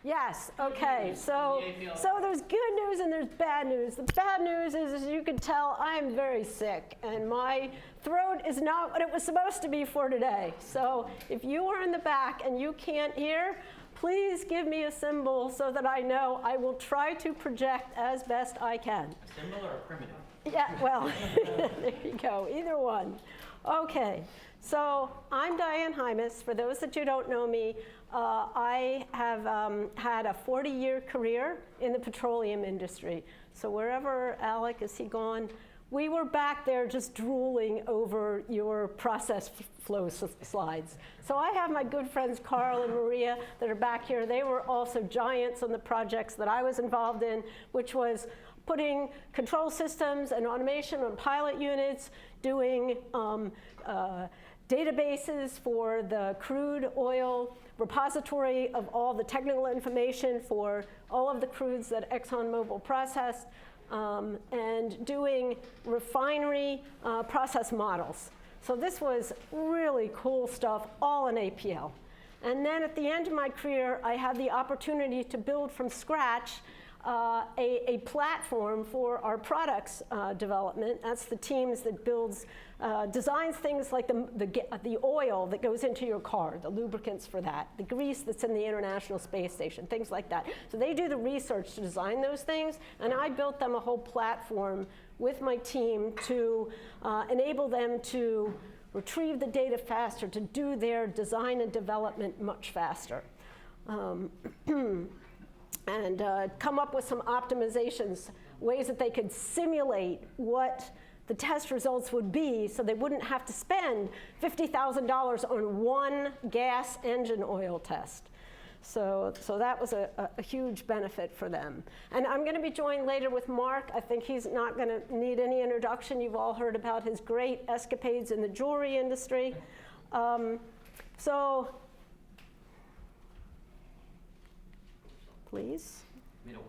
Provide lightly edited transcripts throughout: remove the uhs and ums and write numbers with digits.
Yes, okay, so there's good news and there's bad news. The bad news is, as you can tell, I'm very sick, and my throat is not what it was supposed to be for today. So if you are in the back and you can't hear, please give me a symbol so that I know. I will try to project as best I can. A symbol or a primitive? Yeah, well, there you go, either one. Okay, so I'm Diane Hymas. For those that you don't know me, I have had a 40-year career in the petroleum industry. So wherever Alec, is he gone? We were back there just drooling over your process flow slides. So I have my good friends Carl and Maria that are back here. They were also giants on the projects that I was involved in, which was putting control systems and automation on pilot units, doing databases for the crude oil repository of all the technical information for all of the crudes that ExxonMobil processed, and doing refinery process models. So this was really cool stuff, all in APL. And then at the end of my career, I had the opportunity to build from scratch a platform for our products development. That's the teams that designs things like the oil that goes into your car, the lubricants for that, the grease that's in the International Space Station, things like that. So they do the research to design those things, and I built them a whole platform with my team to enable them to retrieve the data faster, to do their design and development much faster. And come up with some optimizations, ways that they could simulate what the test results would be so they wouldn't have to spend $50,000 on one gas engine oil test. So that was a huge benefit for them. And I'm going to be joined later with Mark. I think he's not going to need any introduction. You've all heard about his great escapades in the jewelry industry. Please? Middle.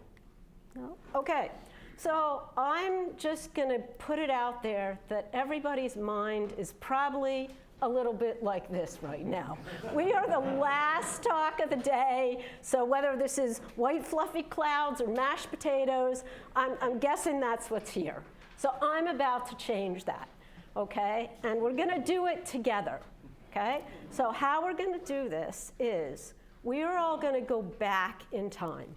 No? Okay. So I'm just going to put it out there that everybody's mind is probably a little bit like this right now. We are the last talk of the day, so whether this is white fluffy clouds or mashed potatoes, I'm guessing that's what's here. So I'm about to change that, okay? And we're going to do it together, okay? So how we're going to do this is we are all going to go back in time.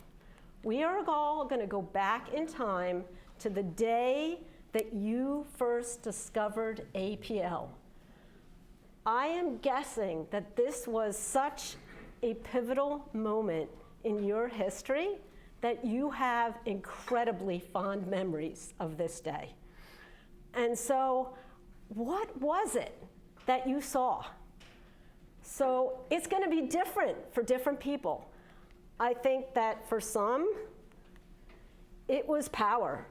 We are all going to go back in time to the day that you first discovered APL. I am guessing that this was such a pivotal moment in your history that you have incredibly fond memories of this day. And so, what was it that you saw? So it's going to be different for different people. I think that for some, it was power.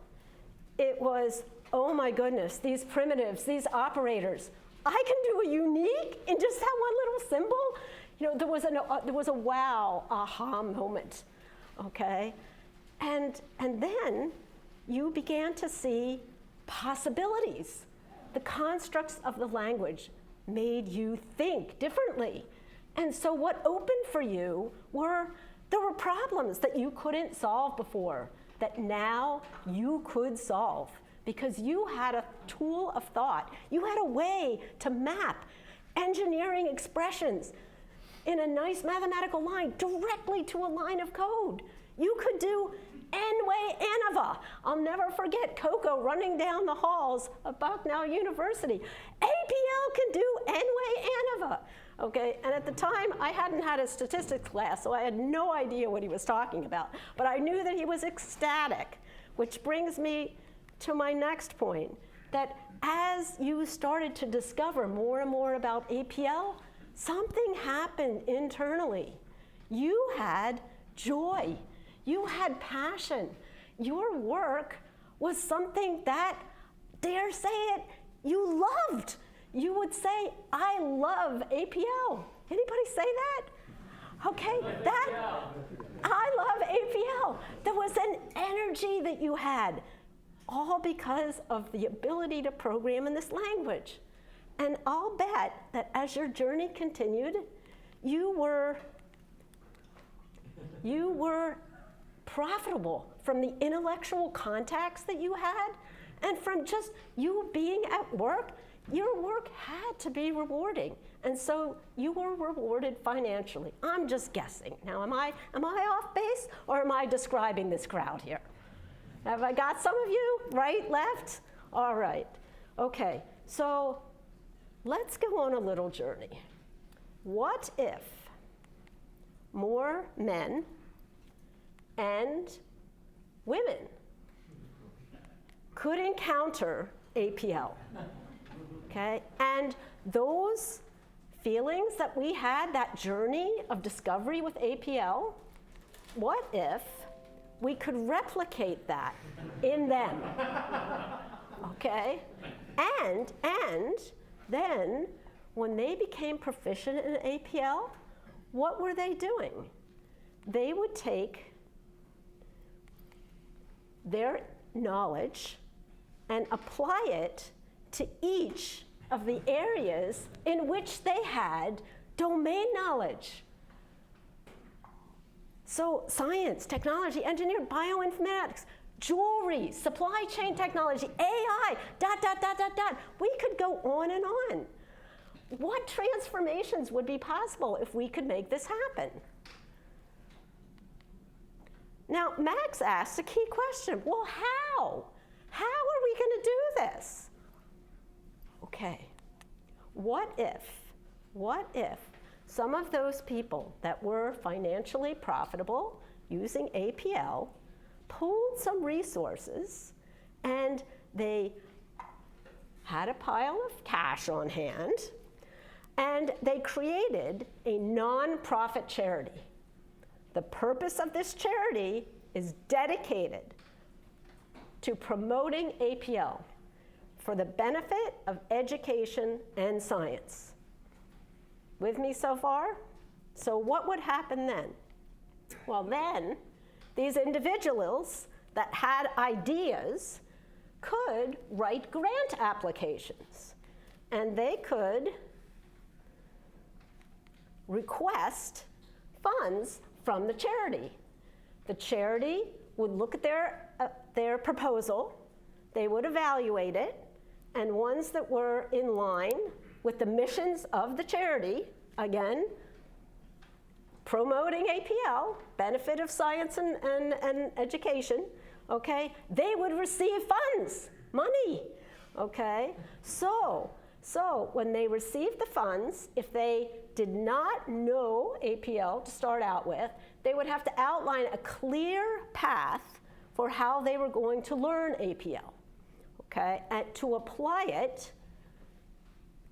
It was, oh my goodness, these primitives, these operators, I can do a unique in just that one little symbol. You know, there was a wow, aha moment, okay? And then you began to see possibilities. The constructs of the language made you think differently. And so what opened for you there were problems that you couldn't solve before that now you could solve because you had a tool of thought. You had a way to map engineering expressions in a nice mathematical line directly to a line of code. You could do N-way ANOVA. I'll never forget Coco running down the halls of Bucknell University. APL can do N-way ANOVA. Okay, and at the time, I hadn't had a statistics class, so I had no idea what he was talking about. But I knew that he was ecstatic, which brings me to my next point, that as you started to discover more and more about APL, something happened internally. You had joy. You had passion. Your work was something that, dare say it, you loved. You would say, I love APL. Anybody say that? Okay, I love APL. There was an energy that you had, all because of the ability to program in this language. And I'll bet that as your journey continued, you were You were profitable from the intellectual contacts that you had and from just you being at work. Your work had to be rewarding, and so you were rewarded financially. I'm just guessing. Now, am I off base, or am I describing this crowd here? Have I got some of you? Right, left? All right. Okay, so let's go on a little journey. What if more men and women could encounter APL? Okay, and those feelings that we had, that journey of discovery with APL, what if we could replicate that in them? Okay, and then when they became proficient in APL, what were they doing? They would take their knowledge and apply it to each of the areas in which they had domain knowledge. So science, technology, engineering, bioinformatics, jewelry, supply chain technology, AI, ... We could go on and on. What transformations would be possible if we could make this happen? Now, Max asked a key question. Well, how? How are we going to do this? Okay, what if some of those people that were financially profitable using APL pooled some resources and they had a pile of cash on hand and they created a nonprofit charity? The purpose of this charity is dedicated to promoting APL for the benefit of education and science. With me so far? So what would happen then? Well, then, these individuals that had ideas could write grant applications, and they could request funds from the charity. The charity would look at their proposal, they would evaluate it, and ones that were in line with the missions of the charity, again, promoting APL, benefit of science and education, okay, they would receive funds, money, okay? So when they received the funds, if they did not know APL to start out with, they would have to outline a clear path for how they were going to learn APL, okay, and to apply it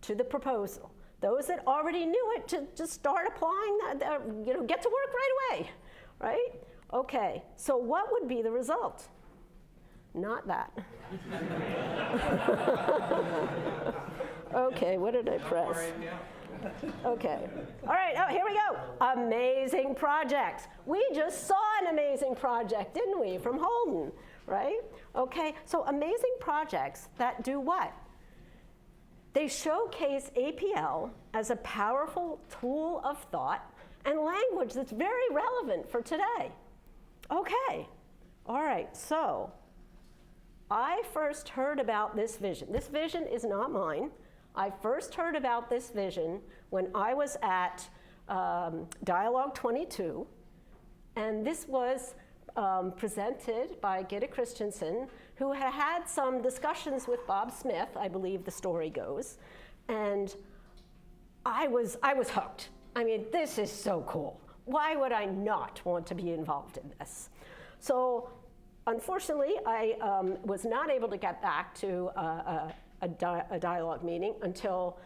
to the proposal. Those that already knew it to just start applying, get to work right away, right? Okay, so what would be the result? Not that. Okay, what did I press? Okay, all right, here we go. Amazing projects. We just saw an amazing project, didn't we, from Holden, right? Okay, so amazing projects that do what? They showcase APL as a powerful tool of thought and language that's very relevant for today. Okay, all right, so I first heard about this vision. This vision is not mine. I first heard about this vision when I was at Dialog 22, and this was presented by Gitta Christensen, who had had some discussions with Bob Smith, I believe the story goes, and I was hooked. I mean, this is so cool. Why would I not want to be involved in this? So, unfortunately, I was not able to get back to a dialogue meeting until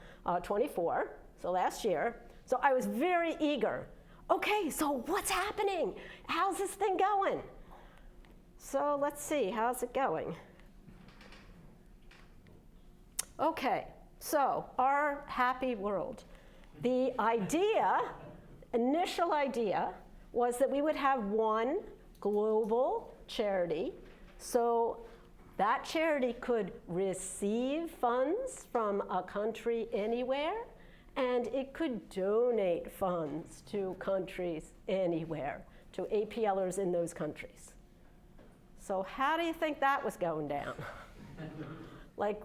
24, so last year. So I was very eager. Okay, so what's happening? How's this thing going? So let's see, how's it going? Okay, so our happy world. The idea, initial idea, was that we would have one global charity. So that charity could receive funds from a country anywhere, and it could donate funds to countries anywhere to APLers in those countries. So how do you think that was going down? Like,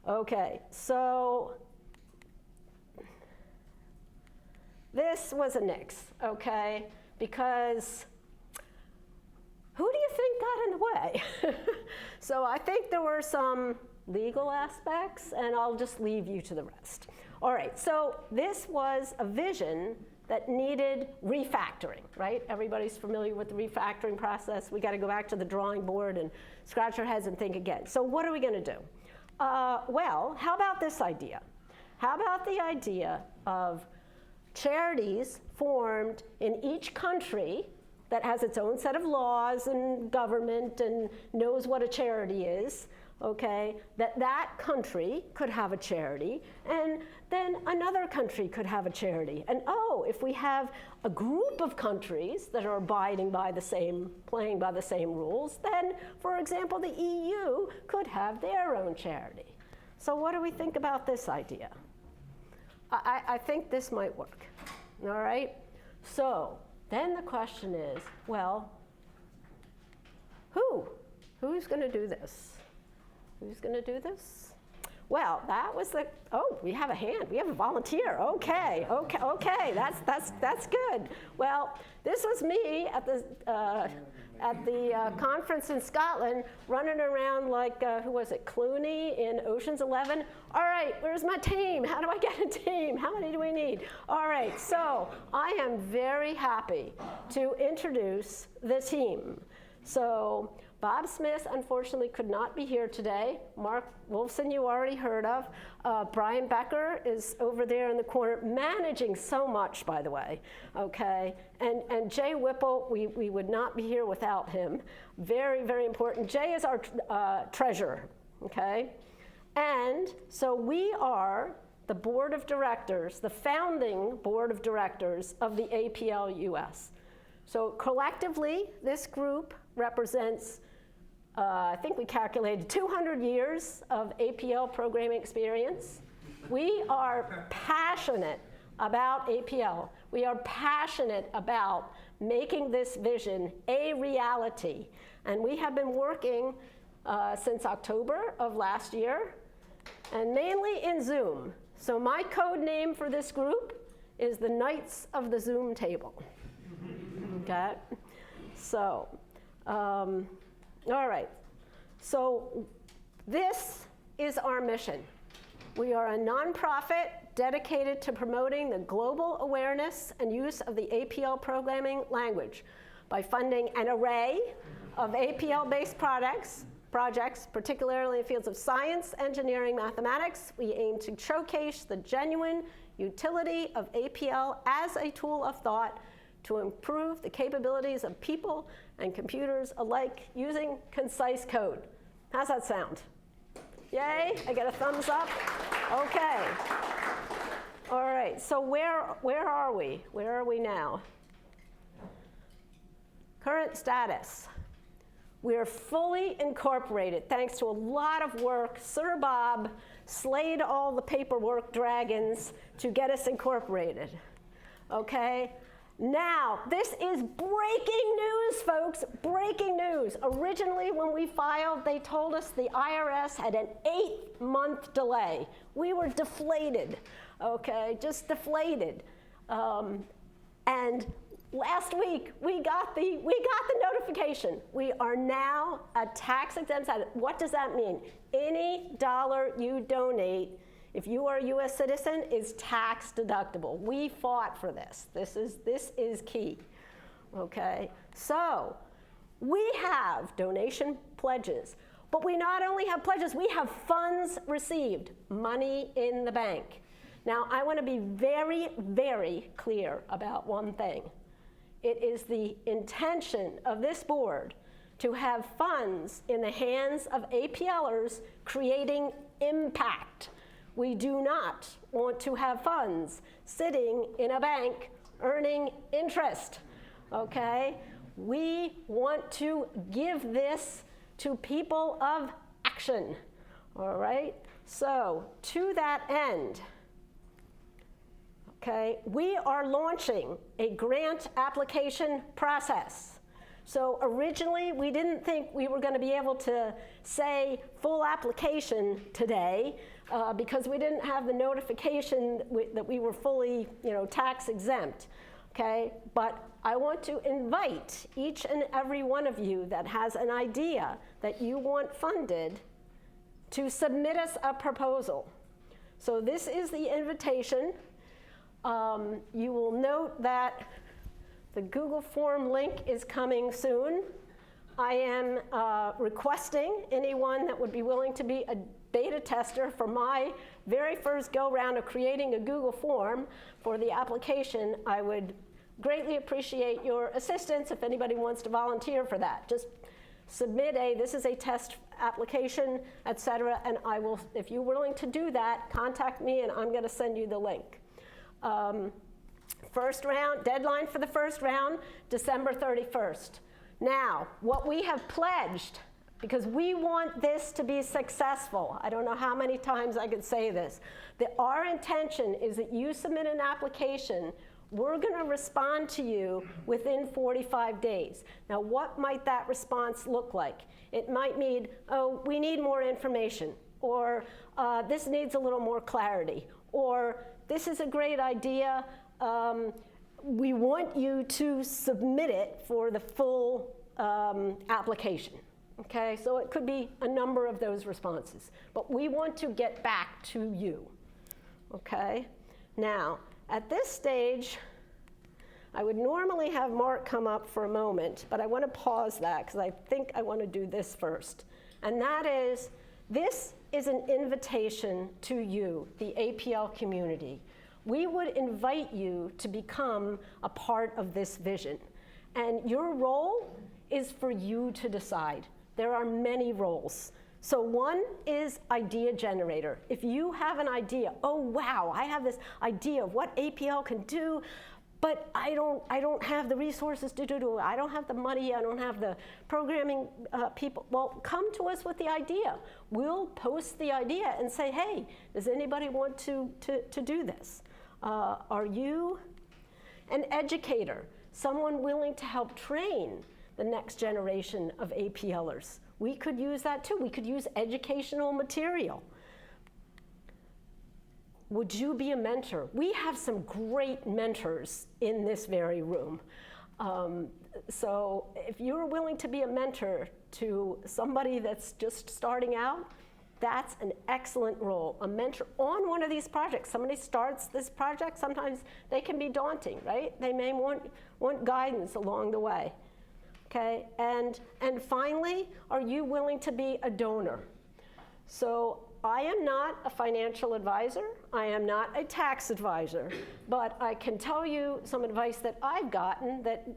okay, so this was a nix, okay? Because who do you think got in the way? So I think there were some legal aspects, and I'll just leave you to the rest. All right, so this was a vision that needed refactoring, right? Everybody's familiar with the refactoring process. We got to go back to the drawing board and scratch our heads and think again. So what are we going to do? Well, how about this idea? How about the idea of charities formed in each country that has its own set of laws and government and knows what a charity is, okay, that country could have a charity, and then another country could have a charity. And oh, if we have a group of countries that are abiding by the same, playing by the same rules, then, for example, the EU could have their own charity. So what do we think about this idea? I think this might work, all right? So then the question is, well, who's going to do this? Who's going to do this? Well, that was the, oh, we have a hand. We have a volunteer. Okay, that's good. Well, this was me at the conference in Scotland, running around like, who was it, Clooney in Ocean's 11. All right, where's my team? How do I get a team? How many do we need? All right, so I am very happy to introduce the team. So Bob Smith, unfortunately, could not be here today. Mark Wolfson, you already heard of. Brian Becker is over there in the corner, managing so much, by the way, okay? And Jay Whipple, we would not be here without him. Very, very important. Jay is our treasurer, okay? And so we are the board of directors, the founding board of directors of the APL US. So collectively, this group represents I think we calculated 200 years of APL programming experience. We are passionate about APL. We are passionate about making this vision a reality. And we have been working since October of last year, and mainly in Zoom. So my code name for this group is the Knights of the Zoom Table. Okay? So, all right, so this is our mission. We are a nonprofit dedicated to promoting the global awareness and use of the APL programming language by funding an array of APL-based projects, particularly in fields of science, engineering, mathematics. We aim to showcase the genuine utility of APL as a tool of thought to improve the capabilities of people and computers alike using concise code. How's that sound? Yay, I get a thumbs up? Okay. All right, so where are we? Where are we now? Current status. We're fully incorporated thanks to a lot of work. Sir Bob slayed all the paperwork dragons to get us incorporated, okay? Now, this is breaking news, folks, breaking news. Originally, when we filed, they told us the IRS had an 8-month delay. We were deflated, okay, just deflated. And last week, we got the notification. We are now a tax-exempt status. What does that mean? Any dollar you donate, if you are a U.S. citizen, is tax deductible. We fought for this. This is key, okay? So we have donation pledges, but we not only have pledges, we have funds received, money in the bank. Now, I want to be very, very clear about one thing. It is the intention of this board to have funds in the hands of APLers creating impact. We do not want to have funds sitting in a bank earning interest, okay? We want to give this to people of action, all right? So to that end, okay? We are launching a grant application process. So originally, we didn't think we were going to be able to say full application today because we didn't have the notification that we were fully, tax exempt, okay? But I want to invite each and every one of you that has an idea that you want funded to submit us a proposal. So this is the invitation. You will note that the Google form link is coming soon. I am requesting anyone that would be willing to be a beta tester for my very first go-round of creating a Google form for the application. I would greatly appreciate your assistance if anybody wants to volunteer for that. Just submit this is a test application, et cetera, and I will, if you're willing to do that, contact me and I'm going to send you the link. First round, deadline for the first round, December 31st. Now, what we have pledged, because we want this to be successful, I don't know how many times I could say this, that our intention is that you submit an application, we're going to respond to you within 45 days. Now, what might that response look like? It might mean, oh, we need more information, or this needs a little more clarity, or this is a great idea. We want you to submit it for the full application. Okay, so it could be a number of those responses, but we want to get back to you. Okay, now at this stage, I would normally have Mark come up for a moment, but I want to pause that because I think I want to do this first. And that is, this is an invitation to you, the APL community. We would invite you to become a part of this vision. And your role is for you to decide. There are many roles. So one is idea generator. If you have an idea, oh wow, I have this idea of what APL can do, but I don't have the resources to do it. I don't have the money, I don't have the programming people. Well, come to us with the idea. We'll post the idea and say, hey, does anybody want to do this? Are you an educator, someone willing to help train the next generation of APLers? We could use that too. We could use educational material. Would you be a mentor? We have some great mentors in this very room. So if you're willing to be a mentor to somebody that's just starting out, that's an excellent role. A mentor on one of these projects. Somebody starts this project, sometimes they can be daunting, right? They may want guidance along the way. Okay, and finally, are you willing to be a donor? So I am not a financial advisor, I am not a tax advisor, but I can tell you some advice that I've gotten that,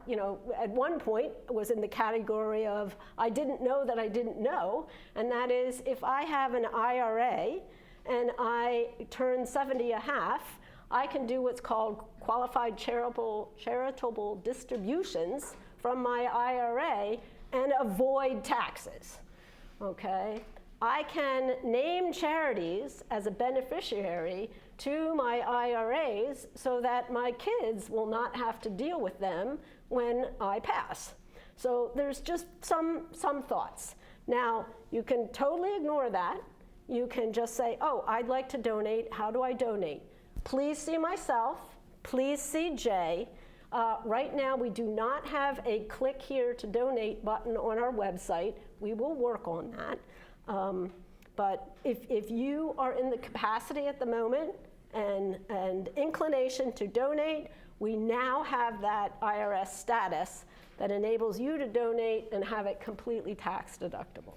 at one point was in the category of I didn't know that I didn't know, and that is if I have an IRA and I turn 70 a half, I can do what's called qualified charitable distributions from my IRA and avoid taxes, okay? I can name charities as a beneficiary to my IRAs so that my kids will not have to deal with them when I pass. So there's just some thoughts. Now, you can totally ignore that. You can just say, oh, I'd like to donate. How do I donate? Please see myself. Please see Jay. Right now, we do not have a click here to donate button on our website. We will work on that. But if you are in the capacity at the moment and inclination to donate, we now have that IRS status that enables you to donate and have it completely tax deductible.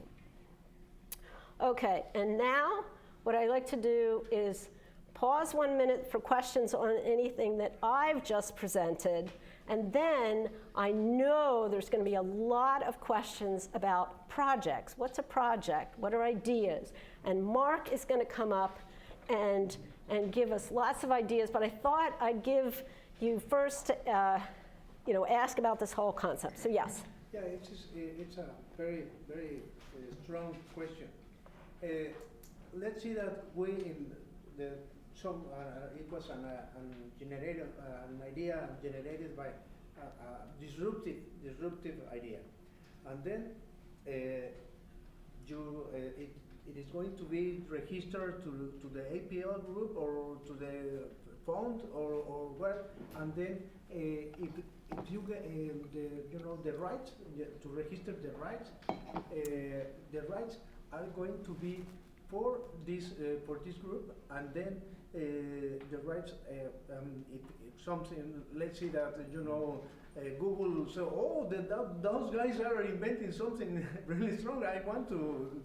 Okay, and now what I'd like to do is pause 1 minute for questions on anything that I've just presented, and then I know there's going to be a lot of questions about projects. What's a project? What are ideas? And Mark is going to come up and give us lots of ideas, but I thought I'd give you first ask about this whole concept. So yes. Yeah, it's a very, very strong question. Let's see that we in the it was an idea generated by disruptive idea, and then it is going to be registered to the APL group or to the fund or what, and then if you get the rights to register the rights are going to be for this group, and then the rights if something, let's say that Google, so those guys are inventing something really strong. I want to.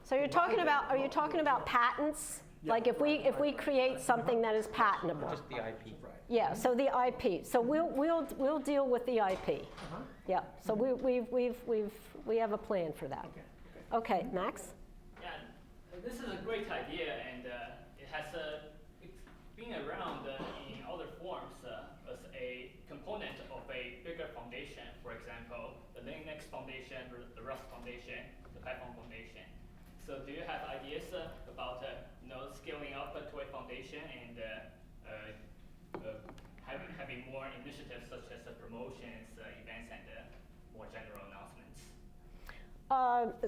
So you're talking about? Are you talking about patents? Yeah, like if we create something that is patentable. Just the IP. Yeah. So the IP. So we'll deal with the IP. Yeah. So we have a plan for that. Okay, Max. Yeah, this is a great idea, and it has it's been around in other forms as a component of a bigger foundation. For example, the Linux Foundation, the Rust Foundation, the Python Foundation. So, do you have ideas about scaling up to a foundation and having more initiatives such as promotions, events, and more general announcements?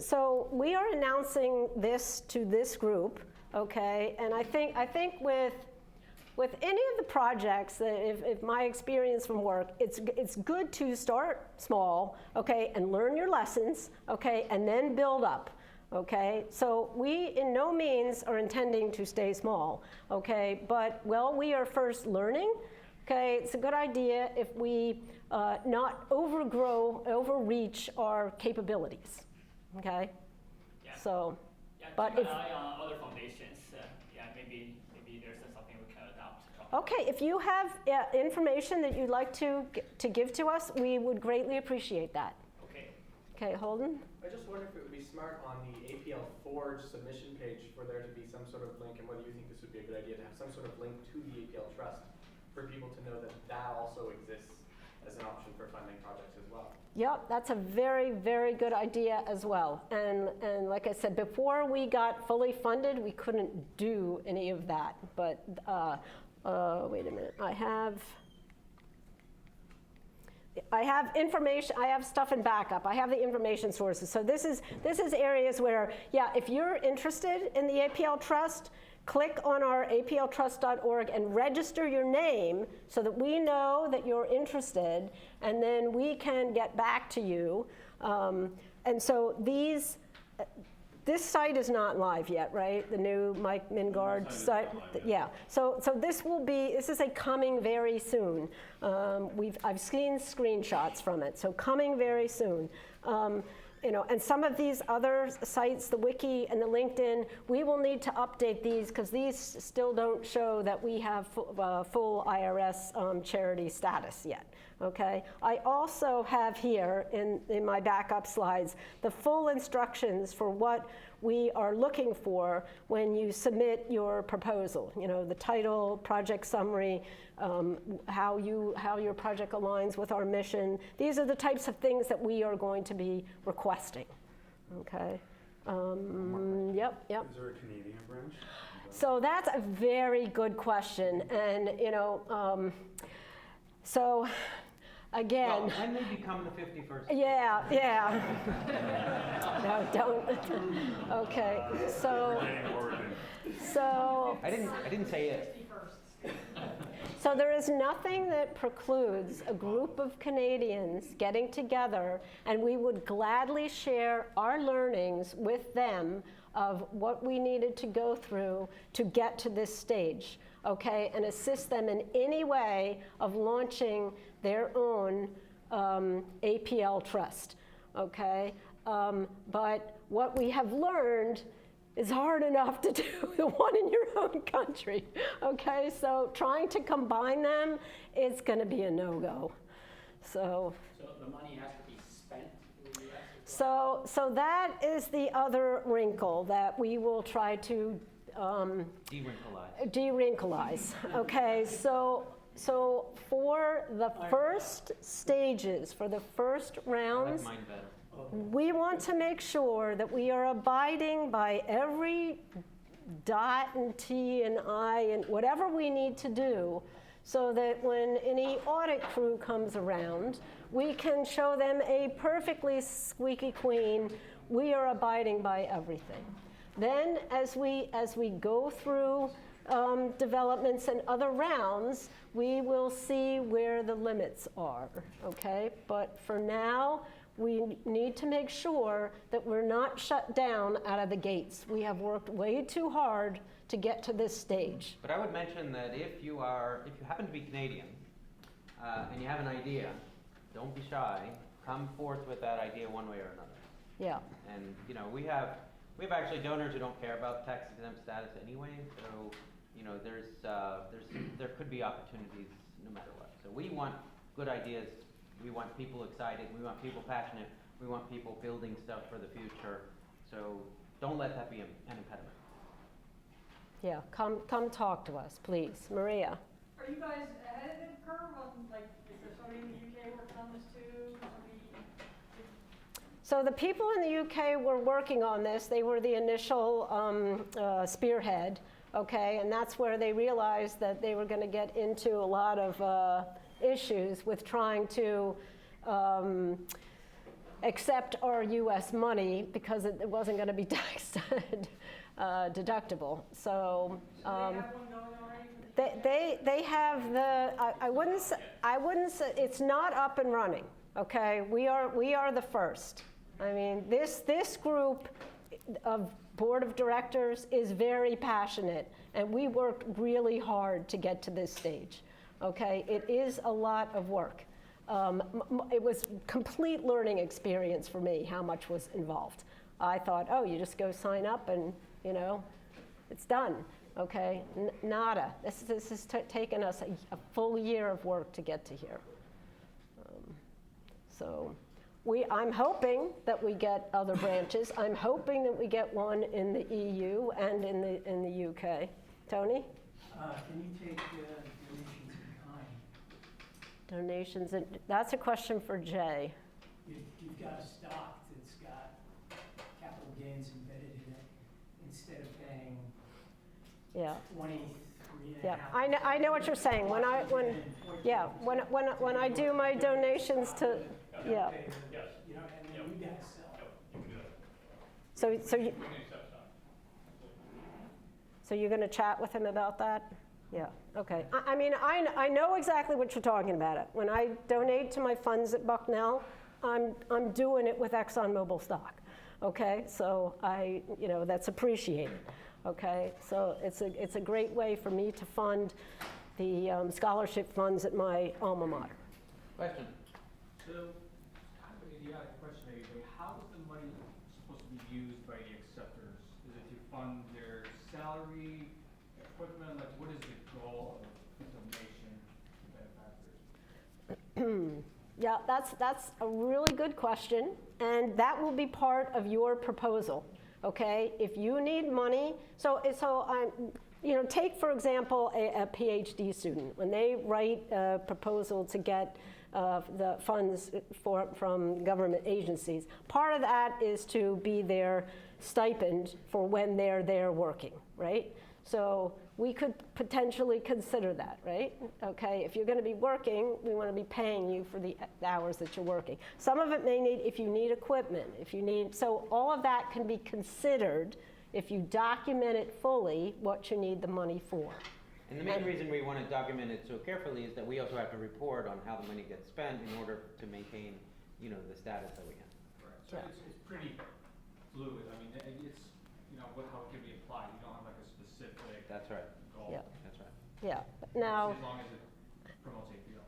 So we are announcing this to this group, okay? And I think with any of the projects, if my experience from work, it's good to start small, okay, and learn your lessons, okay, and then build up, okay? So we in no means are intending to stay small, okay? But we are first learning, okay? It's a good idea if we not overreach our capabilities. Okay. Yeah. So, yeah, but keep if an eye on other foundations, maybe there's something we can adopt. Okay, if you have information that you'd like to give to us, we would greatly appreciate that. Okay. Okay, Holden. I just wonder if it would be smart on the APL Forge submission page for there to be some sort of link, and whether you think this would be a good idea to have some sort of link to the APL Trust for people to know that that also exists as an option for funding projects as well. Yep, that's a very, very good idea as well. And like I said, before we got fully funded, we couldn't do any of that. But wait a minute, I have information. I have stuff in backup. I have the information sources. So this is areas where, yeah, if you're interested in the APL Trust, click on our apltrust.org and register your name so that we know that you're interested, and then we can get back to you. And so this site is not live yet, right? The new Mike Mingard site. Yeah. So this is a coming very soon. I've seen screenshots from it. So coming very soon. And some of these other sites, the Wiki and the LinkedIn, we will need to update these because these still don't show that we have full IRS charity status yet, okay? I also have here in my backup slides the full instructions for what we are looking for when you submit your proposal. The title, project summary, how your project aligns with our mission. These are the types of things that we are going to be requesting. Okay. Yep. Is there a Canadian branch? So that's a very good question, and so. Again. Well, when they become the 51st. Yeah. No, don't. Okay, so. I didn't say it. So there is nothing that precludes a group of Canadians getting together, and we would gladly share our learnings with them of what we needed to go through to get to this stage, okay, and assist them in any way of launching their own APL Trust, okay? But what we have learned is hard enough to do the one in your own country, okay? So trying to combine them is gonna be a no-go. So the money has to be spent in the US as well? So that is the other wrinkle that we will try to de-wrinkleize, okay? So for the first stages, for the first rounds, I like mine better. we want to make sure that we are abiding by every dot and T and I and whatever we need to do so that when any audit crew comes around, we can show them a perfectly squeaky clean, we are abiding by everything. Then as we go through developments and other rounds, we will see where the limits are, okay? But for now, we need to make sure that we're not shut down out of the gates. We have worked way too hard to get to this stage. But I would mention that if you happen to be Canadian, and you have an idea, don't be shy. Come forth with that idea one way or another. Yeah. And you know, we have actually donors who don't care about tax exempt status anyway. So you know, there could be opportunities no matter what. So we want good ideas. We want people excited. We want people passionate. We want people building stuff for the future. So don't let that be an impediment. Yeah, come talk to us, please. Maria. Are you guys ahead of the curve on, like, is there somebody in the UK working on this too? So the people in the UK were working on this. They were the initial spearhead, okay? And that's where they realized that they were going to get into a lot of issues with trying to accept our US money because it wasn't going to be tax deductible. So They have one going already? they have the, I wouldn't say, it's not up and running, okay? We are the first. I mean, this group of board of directors is very passionate, and we worked really hard to get to this stage, okay? It is a lot of work. It was complete learning experience for me, how much was involved. I thought, oh, you just go sign up and, you know, it's done, okay? Nada. This has taken us a full year of work to get to here. I'm hoping that we get other branches. I'm hoping that we get one in the EU and in the UK. Tony? Can you take donations in kind? Donations, that's a question for Jay. You've got a stock that's got capital gains embedded in it. Instead of paying Yeah. 23 Yeah, I know what you're saying. When I do my donations to, yeah. You know, and then you guys sell. So you're going to chat with him about that? Yeah. Okay. I mean, I know exactly what you're talking about. When I donate to my funds at Bucknell, I'm doing it with ExxonMobil stock. Okay. So that's appreciated. Okay. So it's a great way for me to fund the scholarship funds at my alma mater. Question? So, kind of an idiotic question maybe, but how is the money supposed to be used by the acceptors? Is it to fund their salary, equipment? Like, what is the goal of the donation to benefactors? Yeah, that's a really good question, and that will be part of your proposal. Okay, if you need money, take for example a PhD student when they write a proposal to get the funds from government agencies. Part of that is to be their stipend for when they're there working, right? So we could potentially consider that, right? Okay, if you're going to be working, we want to be paying you for the hours that you're working. Some of it may need, if you need equipment, so all of that can be considered if you document it fully, what you need the money for. And the main reason we want to document it so carefully is that we also have to report on how the money gets spent in order to maintain, the status that we have. Right. So it's pretty fluid. I mean, it's, how it can be applied. You don't have like a specific That's right. goal. Yeah. That's right. Yeah, but now, As long as it promotes APL.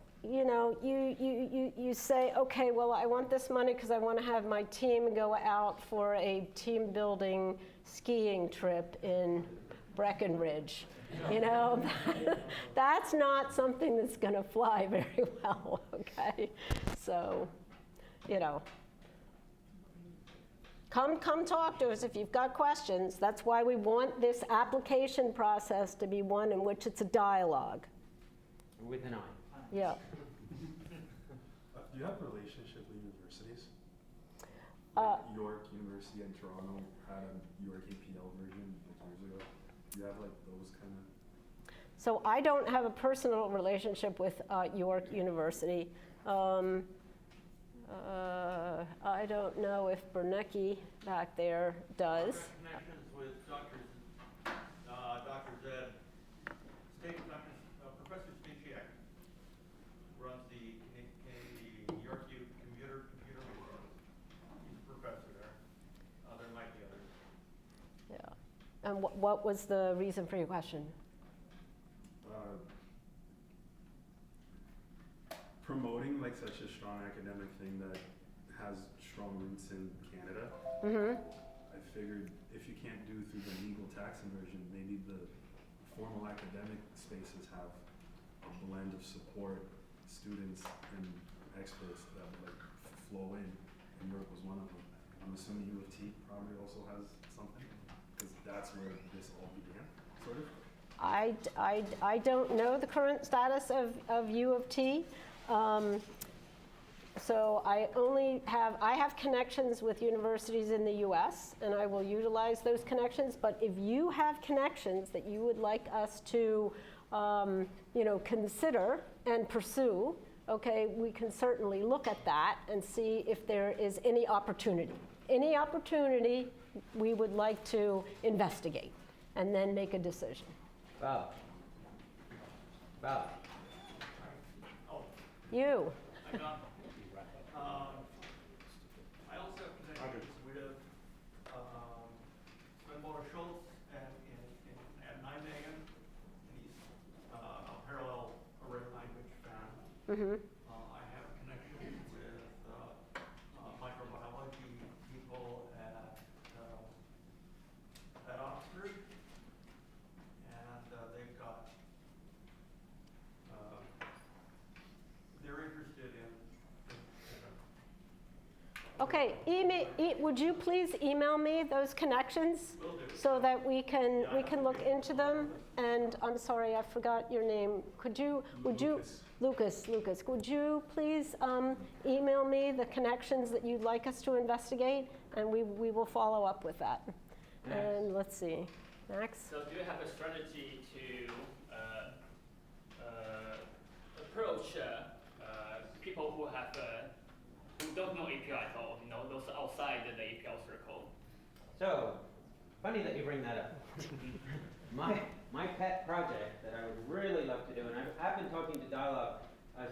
you say, okay, well, I want this money because I want to have my team go out for a team building skiing trip in Breckenridge. That's not something that's going to fly very well, okay? So, come talk to us if you've got questions. That's why we want this application process to be one in which it's a dialogue. With an eye. Yeah. Do you have a relationship with universities? York University and Toronto had a York APL version like years ago. you have like those kind of? So I don't have a personal relationship with York University. I don't know if Bernanke back there does. Connections with Dr. Zed. Professor Stacey runs the York U Computer Museum. He's a professor there. There might be others. Yeah. And what was the reason for your question? Promoting like such a strong academic thing that has strong roots in Canada. Mm-hmm. I figured if you can't do through the legal tax inversion, maybe the formal academic spaces have a blend of support, students and experts that would like flow in. And York was one of them. I'm assuming U of T probably also has something, because that's where this all began, sort of. I don't know the current status of U of T. So I have connections with universities in the US, and I will utilize those connections. But if you have connections that you would like us to, consider and pursue, okay, we can certainly look at that and see if there is any opportunity. Any opportunity we would like to investigate and then make a decision. Bob. You. I also have connections with Sven Schultz at Nijmegen. He's a parallel array language fan. Mm-hmm. I have connections with microbiology people at Oxford, and they've got they're interested in Okay, would you please email me those connections so that we can look into them? And I'm sorry, I forgot your name. Lucas, would you please email me the connections that you'd like us to investigate, and we will follow up with that. Max. And let's see, Max? So do you have a strategy to approach people who don't know API at all, those outside the APL circle? So, funny that you bring that up. My pet project that I would really love to do, and I've been talking to Dyalog,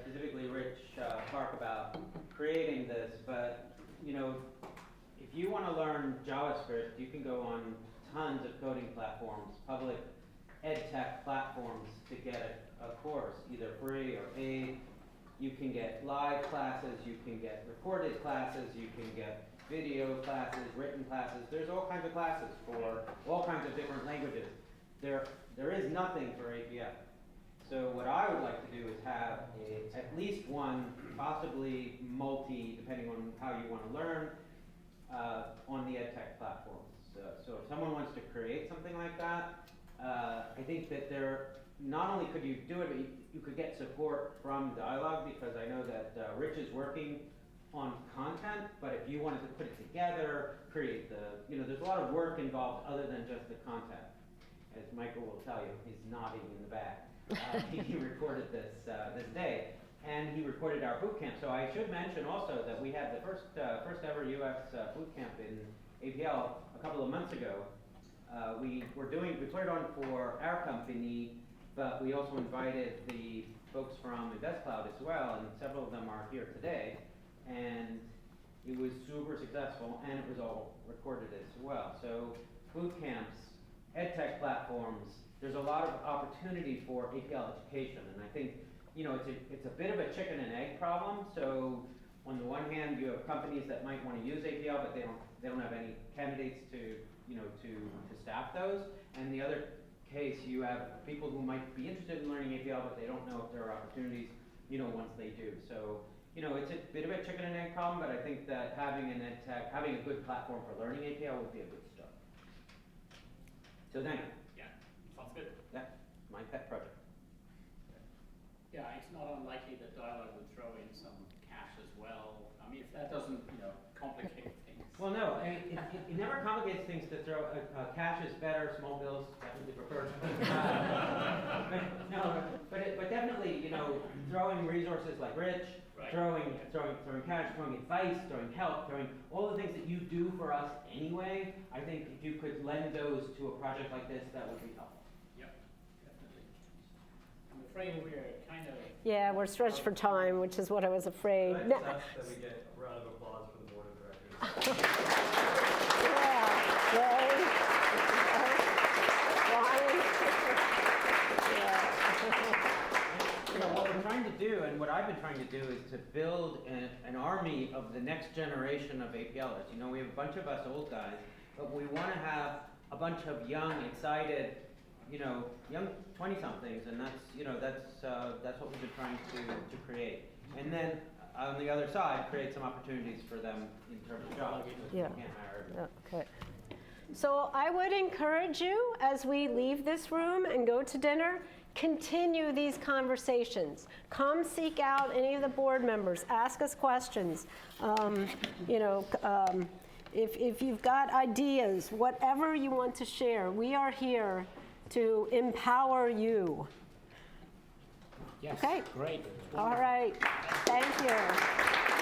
specifically Rich Clark, about creating this, but if you want to learn JavaScript, you can go on tons of coding platforms, public ed tech platforms, to get a course, either free or paid. You can get live classes, you can get recorded classes, you can get video classes, written classes. There's all kinds of classes for all kinds of different languages. There is nothing for APL. So what I would like to do is have at least one, possibly multi, depending on how you want to learn, on the EdTech platforms. So if someone wants to create something like that, I think that not only could you do it, but you could get support from Dyalog, because I know that Rich is working on content, but if you wanted to put it together, create there's a lot of work involved other than just the content. As Michael will tell you, he's nodding in the back. He recorded this day, and he recorded our boot camp. So I should mention also that we had the first ever UX boot camp in APL a couple of months ago. We put it on for our company, but we also invited the folks from InvestCloud as well, and several of them are here today. And it was super successful, and it was all recorded as well. So boot camps, EdTech platforms, there's a lot of opportunity for APL education, and I think it's a bit of a chicken and egg problem. So on the one hand, you have companies that might want to use APL, but they don't have any candidates to staff those, and the other case, you have people who might be interested in learning APL, but they don't know if there are opportunities, once they do. So, it's a bit of a chicken and egg problem, but I think that having a good platform for learning APL would be a good start. So thank you. Yeah, sounds good. That's my pet project. Yeah, it's not unlikely that Dyalog would throw in some cash as well. I mean, if that doesn't, complicate things. Well, no, it never complicates things to throw, cash is better, small bills definitely preferred. No, but definitely, you know, throwing resources like Rich, Right. throwing cash, throwing advice, throwing help, throwing all the things that you do for us anyway. I think if you could lend those to a project like this, that would be helpful. Yep, definitely. I'm afraid we're kind of. Yeah, we're stretched for time, which is what I was afraid. But No- that we get a round of applause for the board of directors. Yeah, Ray. Ryan. Yeah. You know, what we're trying to do, and what I've been trying to do, is to build an army of the next generation of APLers. You know, we have a bunch of us old guys, but we want to have a bunch of young, excited, you know, young 20-somethings, and that's, you know, that's what we've been trying to create. And then on the other side, create some opportunities for them in terms of jobs. Because Yeah. we can't hire everybody. Okay. So I would encourage you, as we leave this room and go to dinner, continue these conversations. Come seek out any of the board members. Ask us questions. You know, if you've got ideas, whatever you want to share, we are here to empower you. Yes, Okay. great. All right. Thank you.